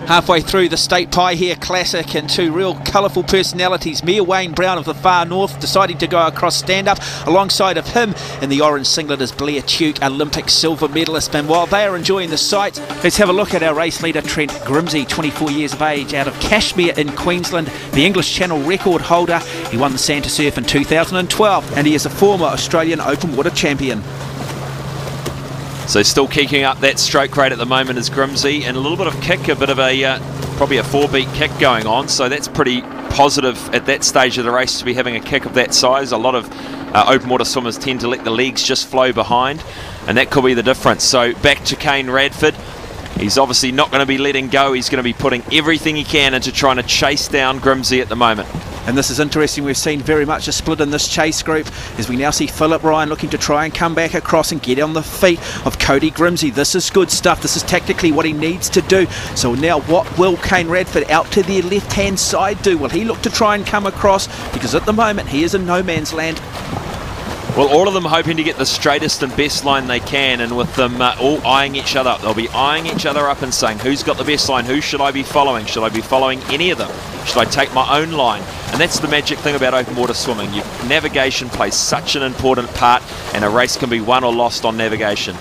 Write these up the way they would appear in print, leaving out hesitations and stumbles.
Halfway through the State Paihia Classic, and two real colourful personalities. Mia Wayne-Brown of the far north deciding to go across stand-up. Alongside of him in the orange singlet is Blair Tuke, Olympic silver medalist. And while they are enjoying the sights, let's have a look at our race leader Trent Grimsey, 24 years of age, out of Cashmere in Queensland, the English Channel record holder. He won the Santa Surf in 2012 and he is a former Australian open water champion. So still kicking up that stroke rate at the moment is Grimsey, and a little bit of kick, a bit of a probably a 4-beat kick going on, so that's pretty positive at that stage of the race to be having a kick of that size. A lot of open water swimmers tend to let the legs just flow behind, and that could be the difference. So back to Kane Radford. He's obviously not going to be letting go. He's going to be putting everything he can into trying to chase down Grimsey at the moment. And this is interesting. We've seen very much a split in this chase group as we now see Philip Ryan looking to try and come back across and get on the feet of Cody Grimsey. This is good stuff. This is tactically what he needs to do. So now what will Kane Radford out to the left-hand side do? Will he look to try and come across? Because at the moment he is in no man's land. Well, all of them hoping to get the straightest and best line they can, and with them all eyeing each other up. They'll be eyeing each other up and saying, who's got the best line? Who should I be following? Should I be following any of them? Should I take my own line? And that's the magic thing about open water swimming. Navigation plays such an important part, and a race can be won or lost on navigation.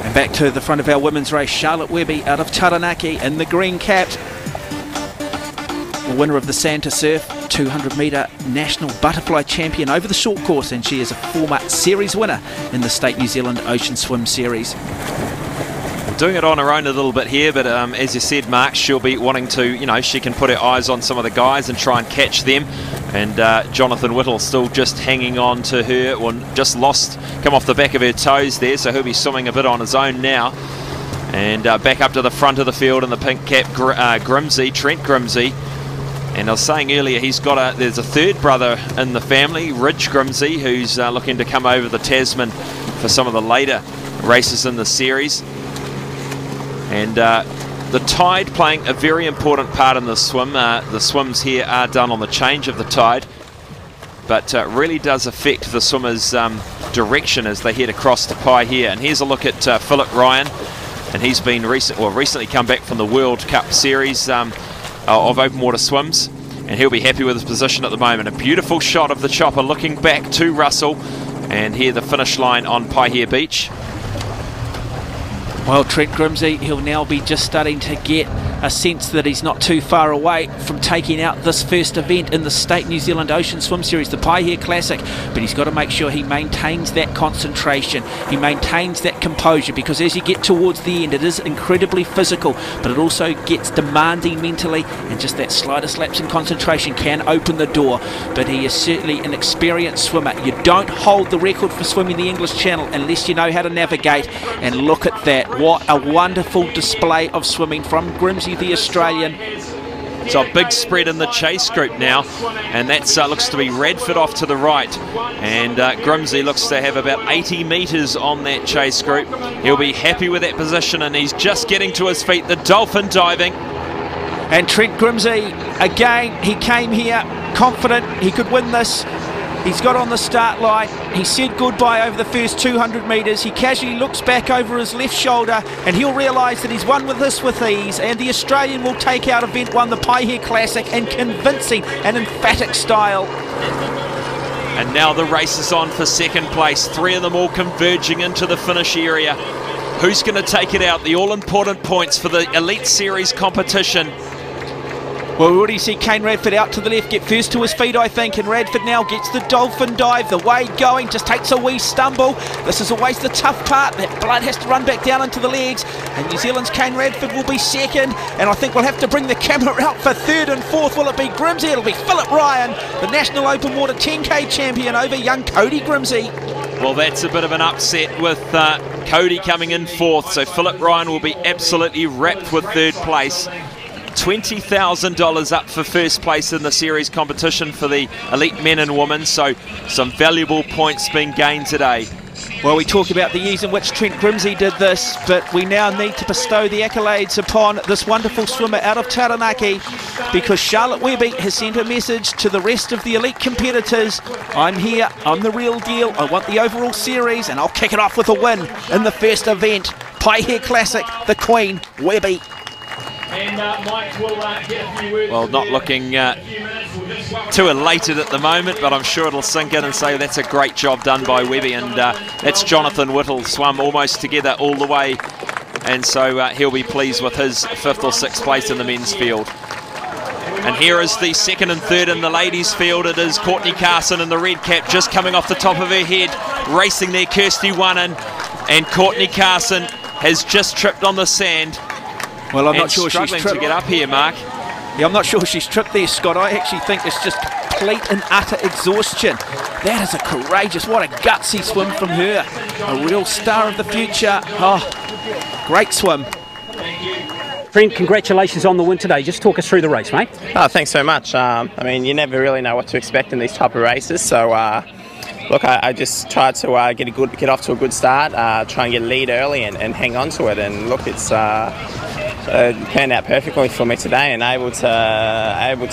And back to the front of our women's race, Charlotte Webby out of Taranaki in the green cap. The winner of the Santa Surf, 200 metre national butterfly champion over the short course, and she is a former series winner in the State New Zealand Ocean Swim Series. Doing it on her own a little bit here, but as you said, Mark, she'll be wanting to, you know, she can put her eyes on some of the guys and try and catch them. And Jonathan Whittle still just hanging on to her, or just come off the back of her toes there, so he'll be swimming a bit on his own now. And back up to the front of the field in the pink cap, Grimsey, Trent Grimsey. And I was saying earlier, there's a third brother in the family, Ridge Grimsey, who's looking to come over the Tasman for some of the later races in the series. And the tide playing a very important part in the swim. The swims here are done on the change of the tide, but really does affect the swimmers' direction as they head across to Paihia. And here's a look at Philip Ryan, and he's been recently come back from the World Cup Series of open water swims, and he'll be happy with his position at the moment. A beautiful shot of the chopper looking back to Russell, and here the finish line on Paihia Beach. Well, Trent Grimsey, he'll now be just starting to get a sense that he's not too far away from taking out this first event in the State New Zealand Ocean Swim Series, the Paihia Classic. But he's got to make sure he maintains that concentration, he maintains that composure, because as you get towards the end, it is incredibly physical, but it also gets demanding mentally, and just that slightest lapse in concentration can open the door. But he is certainly an experienced swimmer. You don't hold the record for swimming the English Channel unless you know how to navigate, and look at that. What a wonderful display of swimming from Grimsey, the Australian. So a big spread in the chase group now, and that looks to be Radford off to the right, and Grimsey looks to have about 80 metres on that chase group. He'll be happy with that position, and he's just getting to his feet, the dolphin diving. And Trent Grimsey, again, he came here confident he could win this. He's got on the start line, he said goodbye over the first 200 metres, he casually looks back over his left shoulder, and he'll realise that he's won with this with ease, and the Australian will take out event 1, the Paihia Classic, in convincing and emphatic style. And now the race is on for second place, 3 of them all converging into the finish area. Who's going to take it out? The all-important points for the Elite Series competition. Well, we already see Kane Radford out to the left, get first to his feet, I think, and Radford now gets the dolphin dive, the wade going, just takes a wee stumble. This is always the tough part, that blood has to run back down into the legs, and New Zealand's Kane Radford will be second, and I think we'll have to bring the camera out for third and fourth. Will it be Grimsey? It'll be Philip Ryan, the National Open Water 10K champion, over young Cody Grimsey. Well, that's a bit of an upset with Cody coming in fourth, so Philip Ryan will be absolutely wrapped with third place. $20,000 up for first place in the series competition for the elite men and women, so some valuable points being gained today. Well, we talk about the ease in which Trent Grimsey did this, but we now need to bestow the accolades upon this wonderful swimmer out of Taranaki, because Charlotte Webby has sent a message to the rest of the elite competitors. I'm here, I'm the real deal, I want the overall series, and I'll kick it off with a win in the first event. Paihia Classic, the Queen, Webby. And Mike will get a few words. Well, not looking too elated at the moment, but I'm sure it'll sink in and say that's a great job done by Webby. And that's Jonathan Whittle, swum almost together all the way. And so he'll be pleased with his 5th or 6th place in the men's field. And here is the 2nd and 3rd in the ladies' field. It is Courtney Carson in the red cap, just coming off the top of her head, racing there, Kirsty Wunnan. And Courtney Carson has just tripped on the sand. Well, I'm not sure she's struggling to get up here, Mark. Yeah, I'm not sure she's tripped there, Scott. I actually think it's just complete and utter exhaustion. That is a courageous, what a gutsy swim from her. A real star of the future. Oh, great swim. Brent, congratulations on the win today. Just talk us through the race, mate. Oh, thanks so much. I mean, you never really know what to expect in these type of races, so look, I just tried to get off to a good start, try and get a lead early and hang on to it. And look, it's panned out perfectly for me today, and able to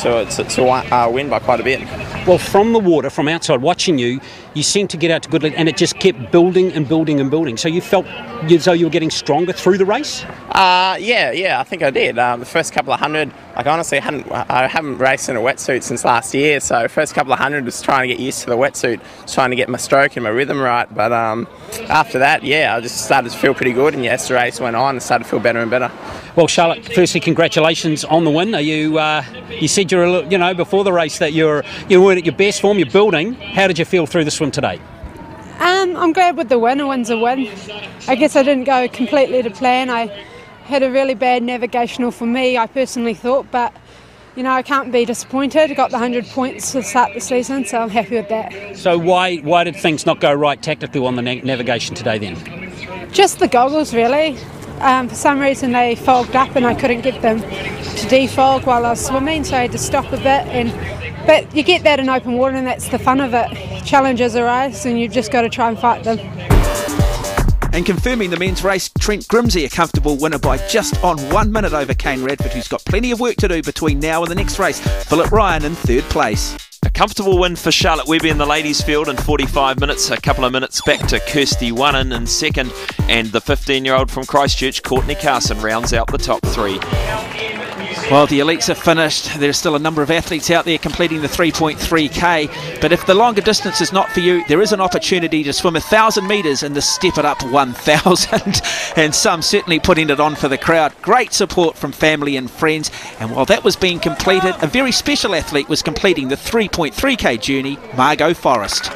win by quite a bit. Well, from the water, from outside watching you, you seemed to get out to good lead, and it just kept building and building and building. So you felt as though you were getting stronger through the race? Yeah, I think I did. The first couple of hundred, like honestly, I haven't raced in a wetsuit since last year. So first couple of hundred was trying to get used to the wetsuit, trying to get my stroke and my rhythm right. But after that, yeah, I just started to feel pretty good. And as the race went on, I started to feel better and better. Well, Charlotte, firstly, congratulations on the win. Are you? You said before the race that you weren't at your best form. You're building. How did you feel through the swim today? I'm glad with the win. A win's a win. I guess I didn't go completely to plan. I had a really bad navigational for me, I personally thought, but I can't be disappointed. I got the 100 points to start the season, so I'm happy with that. So why did things not go right tactically on the navigation today then? Just the goggles, really. For some reason they fogged up and I couldn't get them to defog while I was swimming, so I had to stop a bit. But you get that in open water, and that's the fun of it. Challenges arise and you've just got to try and fight them. And confirming the men's race, Trent Grimsey, a comfortable winner by just on 1 minute over Kane Radford, who's got plenty of work to do between now and the next race. Philip Ryan in 3rd place. A comfortable win for Charlotte Webby in the ladies' field in 45 minutes. A couple of minutes back to Kirsty Wunnan in 2nd. And the 15-year-old from Christchurch, Courtney Carson, rounds out the top 3. Well, the elites are finished. There's still a number of athletes out there completing the 3.3k. But if the longer distance is not for you, there is an opportunity to swim 1,000 metres in the Step It Up 1,000. And some certainly putting it on for the crowd. Great support from family and friends. And while that was being completed, a very special athlete was completing the 3.3k journey, Margot Forrest.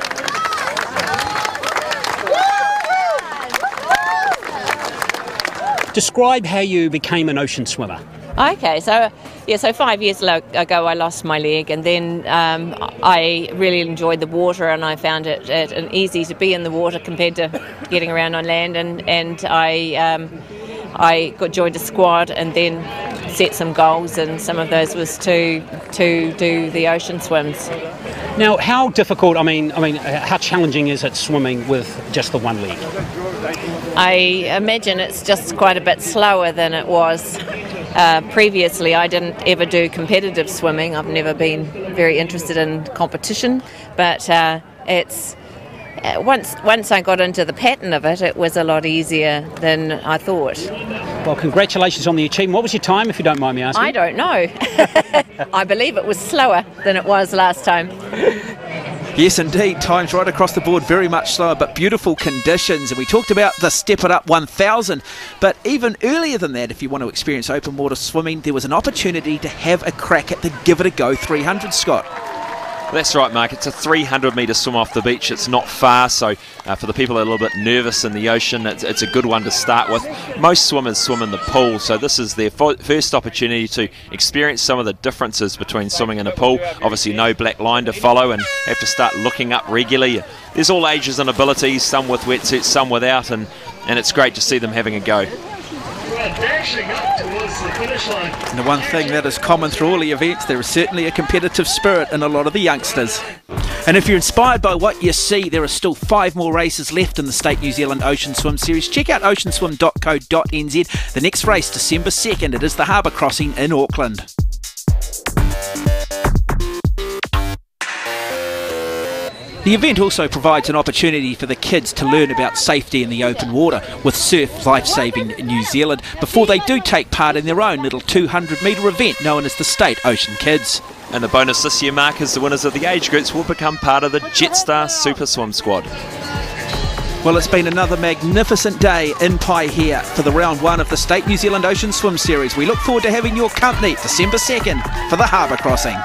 Describe how you became an ocean swimmer. Okay, so 5 years ago I lost my leg, and then I really enjoyed the water, and I found it easy to be in the water compared to getting around on land, and I got joined a squad and then set some goals, and some of those was to do the ocean swims. Now, how difficult, how challenging is it swimming with just the one leg? I imagine it's just quite a bit slower than it was. Previously, I didn't ever do competitive swimming. I've never been very interested in competition, but it's once I got into the pattern of it, it was a lot easier than I thought. Well, congratulations on the achievement. What was your time, if you don't mind me asking? I don't know. I believe it was slower than it was last time. Yes, indeed. Times right across the board, very much slower, but beautiful conditions. And we talked about the Step It Up 1,000. But even earlier than that, if you want to experience open water swimming, there was an opportunity to have a crack at the Give It A Go 300, Scott. That's right, Mark. It's a 300-metre swim off the beach. It's not far, so for the people that are a little bit nervous in the ocean, it's a good one to start with. Most swimmers swim in the pool, so this is their first opportunity to experience some of the differences between swimming in a pool. Obviously, no black line to follow, and have to start looking up regularly. There's all ages and abilities, some with wetsuits, some without, and it's great to see them having a go. Dashing up towards the finish line. And the one thing that is common through all the events, there is certainly a competitive spirit in a lot of the youngsters. And if you're inspired by what you see, there are still 5 more races left in the State New Zealand Ocean Swim Series. Check out oceanswim.co.nz. The next race, December 2nd, it is the Harbour Crossing in Auckland. The event also provides an opportunity for the kids to learn about safety in the open water with Surf Lifesaving New Zealand before they do take part in their own little 200-metre event known as the State Ocean Kids. And the bonus this year, Mark, is the winners of the age groups will become part of the Jetstar Super Swim squad. Well, it's been another magnificent day in Paihia for the round 1 of the State New Zealand Ocean Swim Series. We look forward to having your company December 2nd for the harbour crossing.